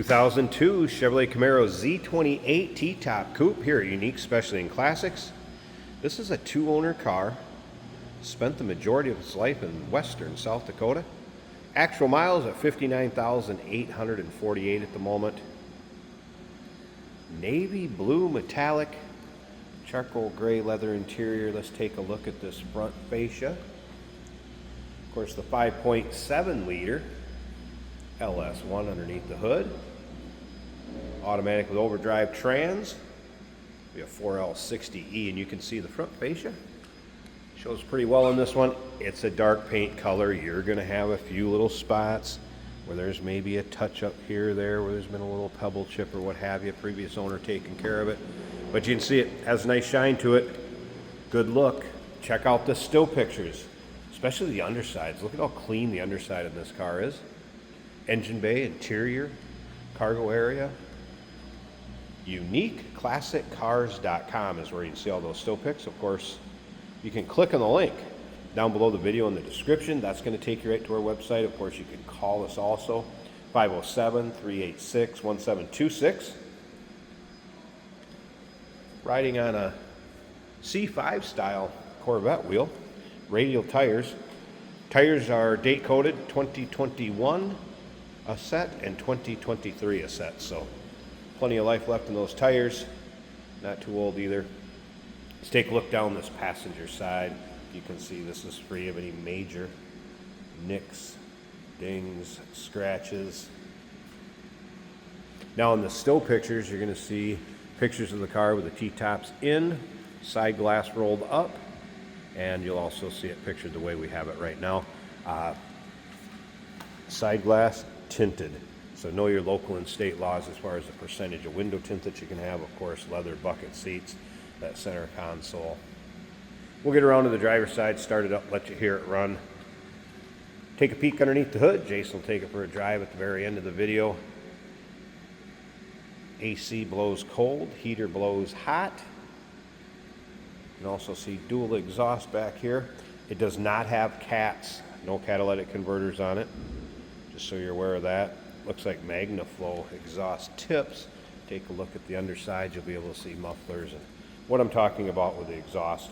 2002 Chevrolet Camaro Z28 T-Top Coupe here at Unique Specialty and Classics. This is a two-owner car. Spent the majority of its life in western South Dakota. Actual miles at 59,848 at the moment. Navy blue metallic charcoal gray leather interior. Let's take a look at this front fascia. Of course, the 5.7 liter LS1 underneath the hood. Automatic with overdrive trans. We have 4L60E, and you can see the front fascia. Shows pretty well in this one. It's a dark paint color. You're going to have a few little spots where there's maybe a touch up here or there where there's been a little pebble chip or what have you. Previous owner taking care of it. But you can see it has a nice shine to it. Good look. Check out the still pictures, especially the undersides. Look at how clean the underside of this car is. Engine bay, interior, cargo area. UniqueClassicCars.com is where you can see all those still pics. Of course, you can click on the link down below the video in the description. That's going to take you right to our website. Of course, you can call us also, 507-386-1726. Riding on a C5 style Corvette wheel. Radial tires. Tires are date coded 2021 a set and 2023 a set. So plenty of life left in those tires. Not too old either. Let's take a look down this passenger side. You can see this is free of any major nicks, dings, scratches. Now in the still pictures, you're going to see pictures of the car with the T-tops in, side glass rolled up, and you'll also see it pictured the way we have it right now. Side glass tinted. So know your local and state laws as far as the percentage of window tint that you can have. Of course, leather bucket seats, that center console. We'll get around to the driver's side, start it up, let you hear it run. Take a peek underneath the hood. Jason will take it for a drive at the very end of the video. AC blows cold, heater blows hot. You can also see dual exhaust back here. It does not have cats, no catalytic converters on it, just so you're aware of that. Looks like MagnaFlow exhaust tips. Take a look at the underside, you'll be able to see mufflers and what I'm talking about with the exhaust.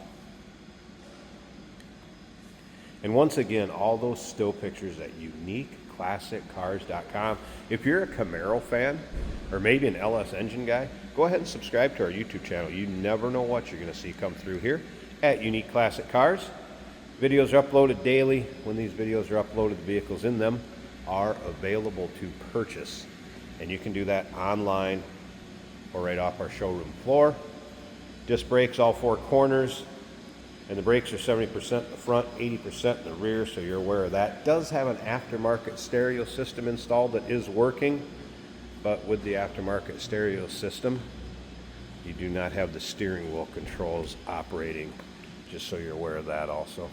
And once again, all those still pictures at UniqueClassicCars.com. If you're a Camaro fan or maybe an LS engine guy, go ahead and subscribe to our YouTube channel. You never know what you're going to see come through here at Unique Classic Cars. Videos are uploaded daily. When these videos are uploaded, the vehicles in them are available to purchase. And you can do that online or right off our showroom floor. Disc brakes, all four corners. And the brakes are 70% in the front, 80% in the rear, so you're aware of that. Does have an aftermarket stereo system installed that is working, but with the aftermarket stereo system, you do not have the steering wheel controls operating, just so you're aware of that also.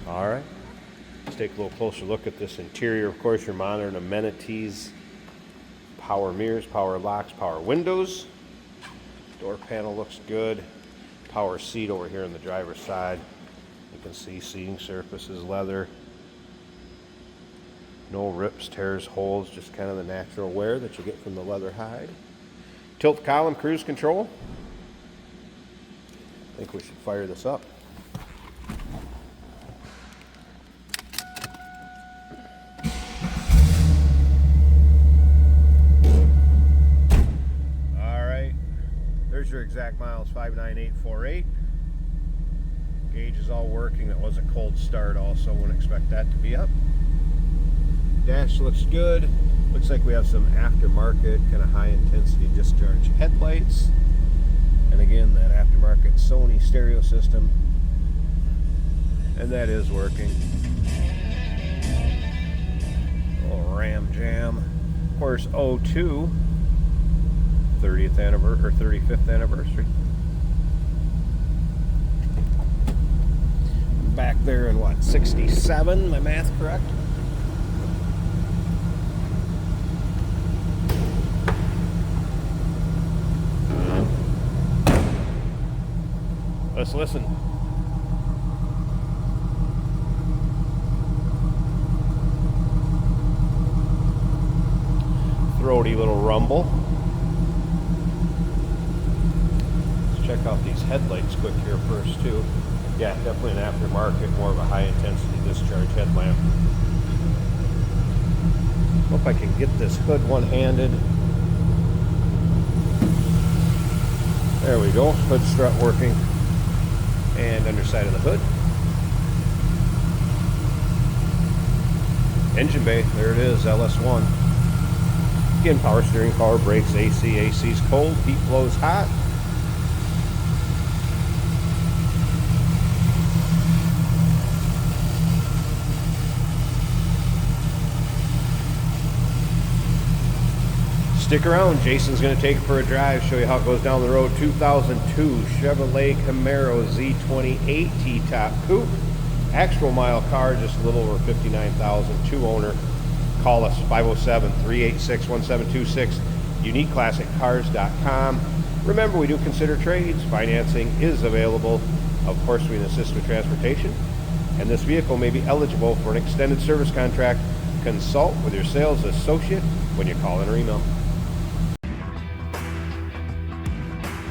All right, let's take a little closer look at this interior. Of course, your modern amenities, power mirrors, power locks, power windows. Door panel looks good. Power seat over here on the driver's side. You can see seating surfaces, leather. No rips, tears, holes, just kind of the natural wear that you get from the leather hide. Tilt column cruise control. I think we should fire this up. There's your exact miles, 59848. Gauge is all working. That was a cold start also. Wouldn't expect that to be up. Dash looks good. Looks like we have some aftermarket kind of high intensity discharge headlights. And again, that aftermarket Sony stereo system. And that is working. A little Ram Jam. Of course, 02. 30th anniversary or 35th anniversary. Back there in what, 67, my math correct? Let's listen. throaty little rumble. Let's check out these headlights quick here first too. Yeah, definitely an aftermarket, more of a high intensity discharge headlamp. Hope I can get this hood one-handed. There we go, hood strut working. And underside of the hood. Engine bay, there it is, LS1. Again, power steering, power brakes, AC. AC's cold, heat blows hot. Stick around, Jason's going to take it for a drive, show you how it goes down the road. 2002 Chevrolet Camaro Z28 T-Top Coupe. Actual mile car, just a little over 59,000. Two owner. Call us 507-386-1726. UniqueClassicCars.com. Remember, we do consider trades. Financing is available. Of course, we can assist with transportation. And this vehicle may be eligible for an extended service contract. Consult with your sales associate when you call in or email.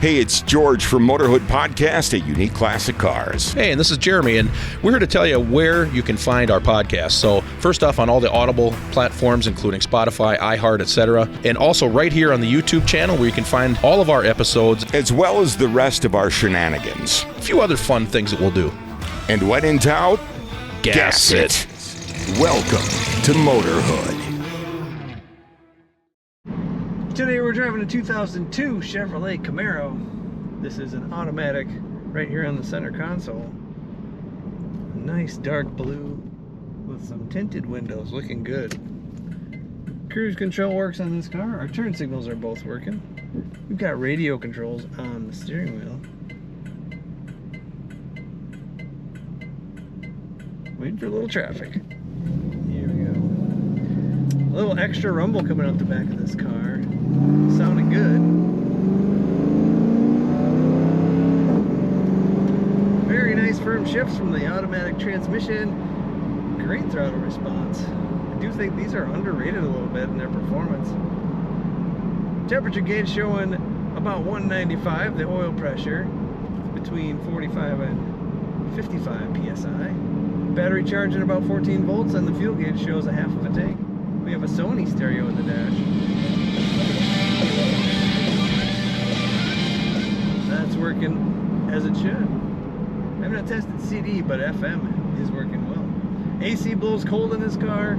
Hey, it's George from Motorhood Podcast at Unique Classic Cars. Hey, and this is Jeremy, and we're here to tell you where you can find our podcast. So first off, on all the Audible platforms, including Spotify, iHeart, etc., and also right here on the YouTube channel where you can find all of our episodes, as well as the rest of our shenanigans. A few other fun things that we'll do. And when in doubt, gas it. Welcome to Motorhood. Today we're driving a 2002 Chevrolet Camaro. This is an automatic right here on the center console. A nice dark blue with some tinted windows, looking good. Cruise control works on this car. Our turn signals are both working. We've got radio controls on the steering wheel. Waiting for a little traffic. Here we go. A little extra rumble coming out the back of this car. Sounding good. Very nice firm shifts from the automatic transmission. Great throttle response. I do think these are underrated a little bit in their performance. Temperature gauge showing about 195. The oil pressure between 45 and 55 psi. Battery charging about 14 volts, and the fuel gauge shows a half of a tank. We have a Sony stereo in the dash. That's working as it should. I have not tested CD, but FM is working well. AC blows cold in this car.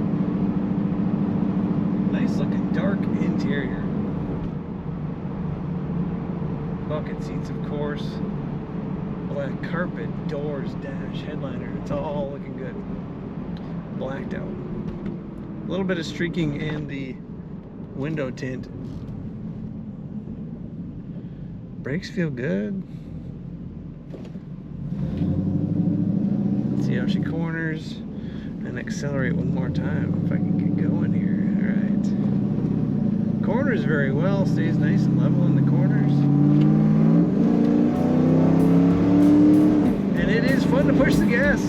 Nice looking dark interior. Bucket seats, of course. Black carpet, doors, dash, headliner. It's all looking good. Blacked out. A little bit of streaking in the window tint. Brakes feel good. Let's see how she corners and accelerate one more time if I can get going here. Alright. Corners very well, stays nice and level in the corners. And it is fun to push the gas.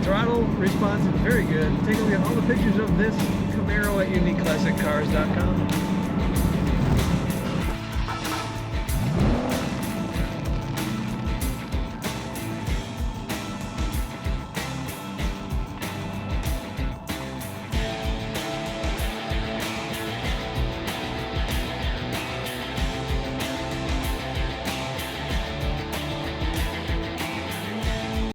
Throttle response is very good. Take a look at all the pictures of this Camaro at UniqueClassicCars.com.